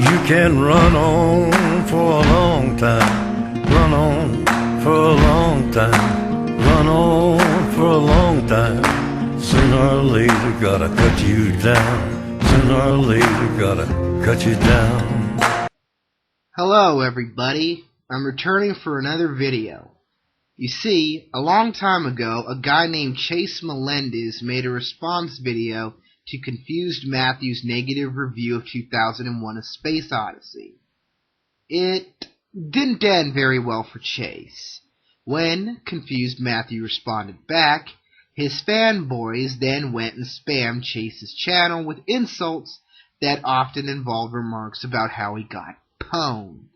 You can run on for a long time, run on for a long time, run on for a long time. Sooner or later gotta cut you down, sooner or later gotta cut you down. Hello everybody, I'm returning for another video. You see, a long time ago, a guy named Chase Melendez made a response video to Confused Matthew's negative review of 2001: A Space Odyssey. It didn't end very well for Chase. When Confused Matthew responded back, his fanboys then went and spammed Chase's channel with insults that often involved remarks about how he got pwned.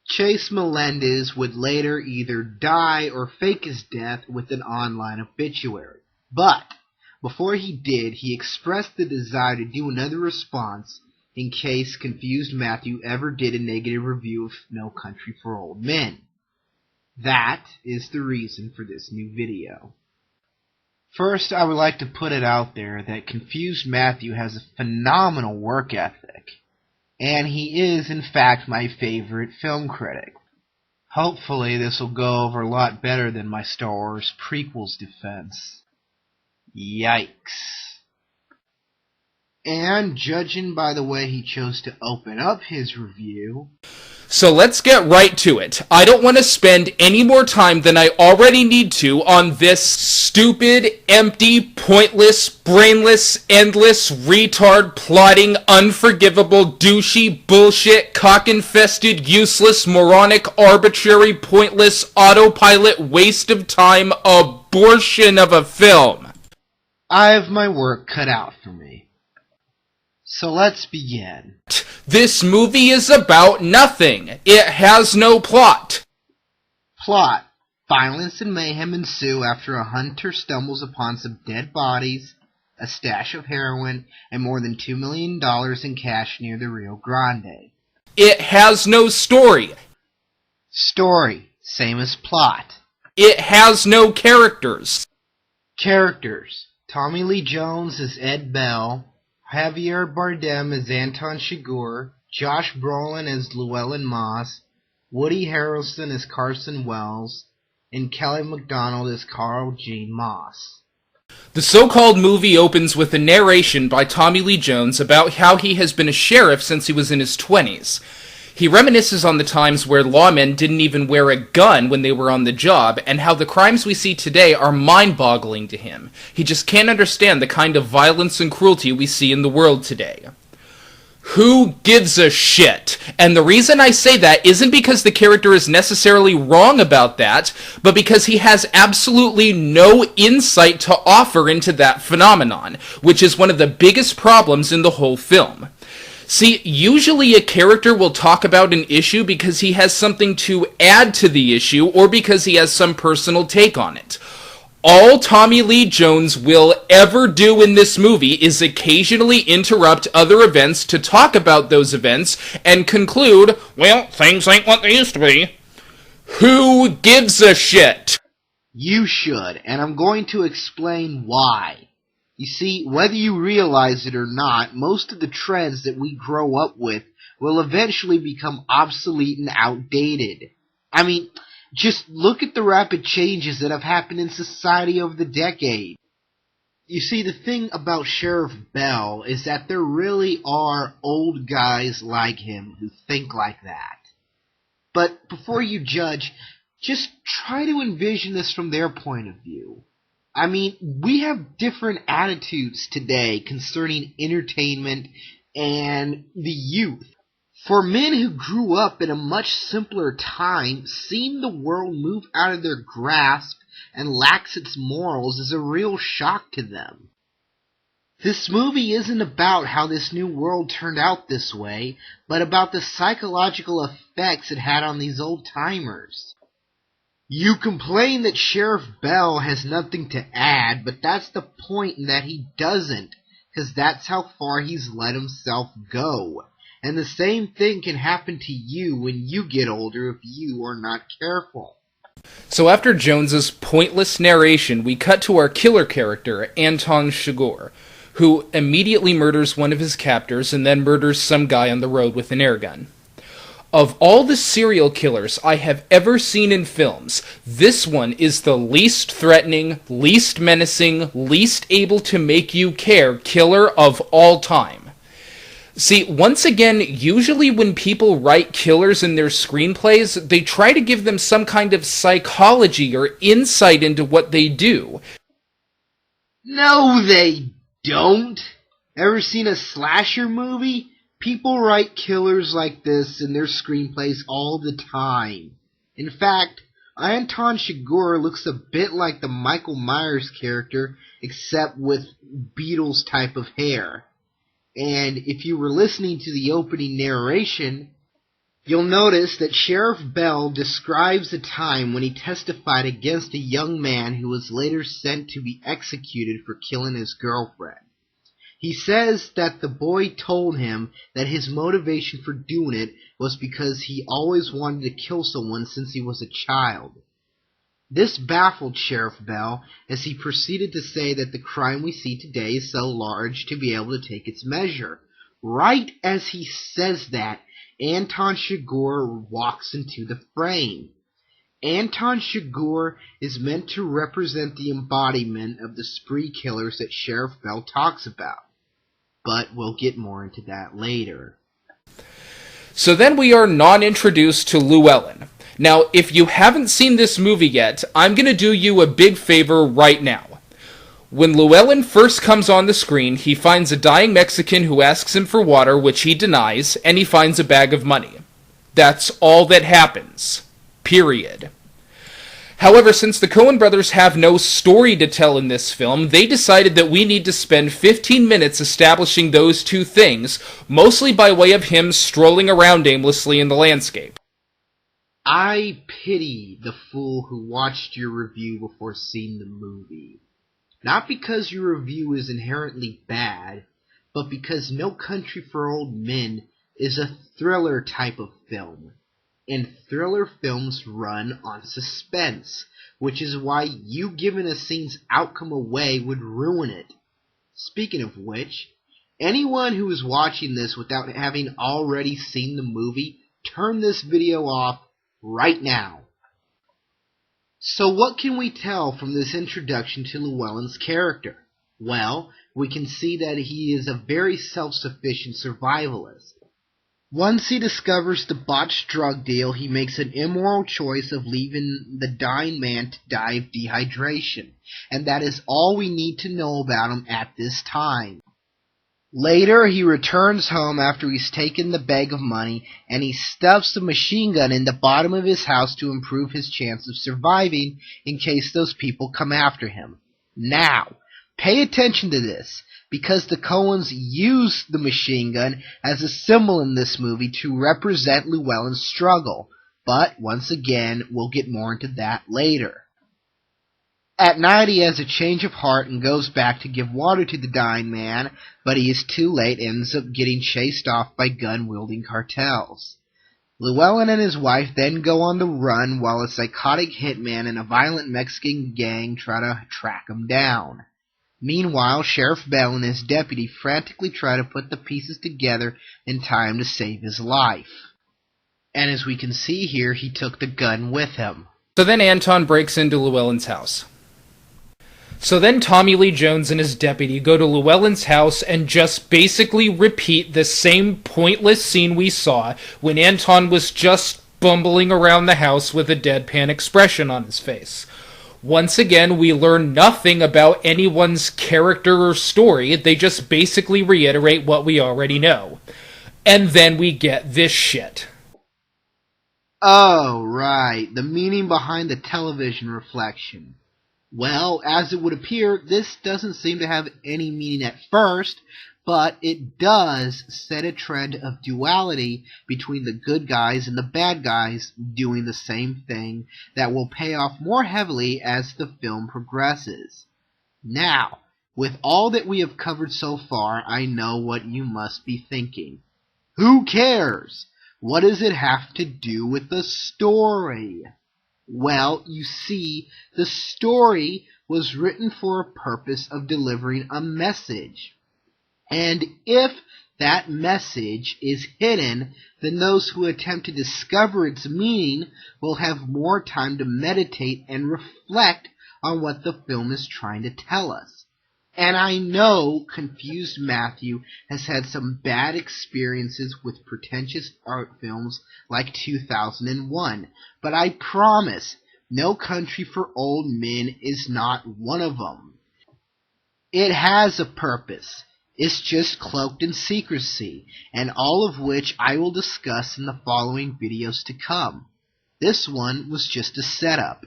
Chase Melendez would later either die or fake his death with an online obituary. But before he did, he expressed the desire to do another response in case Confused Matthew ever did a negative review of No Country for Old Men. That is the reason for this new video. First, I would like to put it out there that Confused Matthew has a phenomenal work ethic, and he is, in fact, my favorite film critic. Hopefully, this will go over a lot better than my Star Wars prequels defense. Yikes. And judging by the way he chose to open up his review... So let's get right to it. I don't want to spend any more time than I already need to on this stupid, empty, pointless, brainless, endless, retard, plotting, unforgivable, douchey, bullshit, cock-infested, useless, moronic, arbitrary, pointless, autopilot, waste of time, abortion of a film. I have my work cut out for me. So let's begin. This movie is about nothing. It has no plot. Plot. Violence and mayhem ensue after a hunter stumbles upon some dead bodies, a stash of heroin, and more than $2 million in cash near the Rio Grande. It has no story. Story. Same as plot. It has no characters. Characters. Tommy Lee Jones as Ed Bell, Javier Bardem as Anton Chigurh, Josh Brolin as Llewellyn Moss, Woody Harrelson as Carson Wells, and Kelly MacDonald as Carl G. Moss. The so-called movie opens with a narration by Tommy Lee Jones about how he has been a sheriff since he was in his 20s. He reminisces on the times where lawmen didn't even wear a gun when they were on the job, and how the crimes we see today are mind-boggling to him. He just can't understand the kind of violence and cruelty we see in the world today. Who gives a shit? And the reason I say that isn't because the character is necessarily wrong about that, but because he has absolutely no insight to offer into that phenomenon, which is one of the biggest problems in the whole film. See, usually a character will talk about an issue because he has something to add to the issue or because he has some personal take on it. All Tommy Lee Jones will ever do in this movie is occasionally interrupt other events to talk about those events and conclude, well, things ain't what they used to be. Who gives a shit? You should, and I'm going to explain why. You see, whether you realize it or not, most of the trends that we grow up with will eventually become obsolete and outdated. I mean, just look at the rapid changes that have happened in society over the decades. You see, the thing about Sheriff Bell is that there really are old guys like him who think like that. But before you judge, just try to envision this from their point of view. I mean, we have different attitudes today concerning entertainment and the youth. For men who grew up in a much simpler time, seeing the world move out of their grasp and lax its morals is a real shock to them. This movie isn't about how this new world turned out this way, but about the psychological effects it had on these old-timers. You complain that Sheriff Bell has nothing to add, but that's the point in that he doesn't, because that's how far he's let himself go. And the same thing can happen to you when you get older if you are not careful. So after Jones's pointless narration, we cut to our killer character, Anton Chigurh, who immediately murders one of his captors and then murders some guy on the road with an air gun. Of all the serial killers I have ever seen in films, this one is the least threatening, least menacing, least able to make you care killer of all time. See, once again, usually when people write killers in their screenplays, they try to give them some kind of psychology or insight into what they do. No, they don't. Ever seen a slasher movie? People write killers like this in their screenplays all the time. In fact, Anton Chigurh looks a bit like the Michael Myers character, except with Beatles type of hair. And if you were listening to the opening narration, you'll notice that Sheriff Bell describes a time when he testified against a young man who was later sent to be executed for killing his girlfriend. He says that the boy told him that his motivation for doing it was because he always wanted to kill someone since he was a child. This baffled Sheriff Bell as he proceeded to say that the crime we see today is so large to be able to take its measure. Right as he says that, Anton Chigurh walks into the frame. Anton Chigurh is meant to represent the embodiment of the spree killers that Sheriff Bell talks about. But we'll get more into that later. So then we are non-introduced to Llewellyn. Now, if you haven't seen this movie yet, I'm going to do you a big favor right now. When Llewellyn first comes on the screen, he finds a dying Mexican who asks him for water, which he denies, and he finds a bag of money. That's all that happens. Period. However, since the Coen brothers have no story to tell in this film, they decided that we need to spend 15 minutes establishing those two things, mostly by way of him strolling around aimlessly in the landscape. I pity the fool who watched your review before seeing the movie. Not because your review is inherently bad, but because No Country for Old Men is a thriller type of film. And thriller films run on suspense, which is why you giving a scene's outcome away would ruin it. Speaking of which, anyone who is watching this without having already seen the movie, turn this video off right now. So what can we tell from this introduction to Llewellyn's character? Well, we can see that he is a very self-sufficient survivalist. Once he discovers the botched drug deal, he makes an immoral choice of leaving the dying man to die of dehydration, and that is all we need to know about him at this time. Later, he returns home after he's taken the bag of money, and he stuffs the machine gun in the bottom of his house to improve his chance of surviving in case those people come after him. Now, pay attention to this, because the Coens use the machine gun as a symbol in this movie to represent Llewellyn's struggle. But, once again, we'll get more into that later. At night, he has a change of heart and goes back to give water to the dying man, but he is too late and ends up getting chased off by gun-wielding cartels. Llewellyn and his wife then go on the run while a psychotic hitman and a violent Mexican gang try to track him down. Meanwhile, Sheriff Bell and his deputy frantically try to put the pieces together in time to save his life. And as we can see here, he took the gun with him. So then Anton breaks into Llewellyn's house. So then Tommy Lee Jones and his deputy go to Llewellyn's house and just basically repeat the same pointless scene we saw when Anton was just bumbling around the house with a deadpan expression on his face. Once again, we learn nothing about anyone's character or story. They just basically reiterate what we already know. And then we get this shit. Oh, right. The meaning behind the television reflection. Well, as it would appear, this doesn't seem to have any meaning at first, but it does set a trend of duality between the good guys and the bad guys doing the same thing that will pay off more heavily as the film progresses. Now, with all that we have covered so far, I know what you must be thinking. Who cares? What does it have to do with the story? Well, you see, the story was written for a purpose of delivering a message. And if that message is hidden, then those who attempt to discover its meaning will have more time to meditate and reflect on what the film is trying to tell us. And I know Confused Matthew has had some bad experiences with pretentious art films like 2001, but I promise No Country for Old Men is not one of them. It has a purpose. It's just cloaked in secrecy, and all of which I will discuss in the following videos to come. This one was just a setup.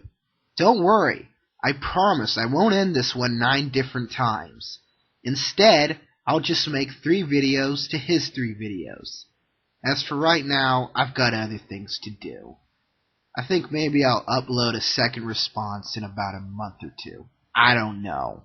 Don't worry, I promise I won't end this one 9 different times. Instead, I'll just make 3 videos to his 3 videos. As for right now, I've got other things to do. I think maybe I'll upload a second response in about a month or 2. I don't know.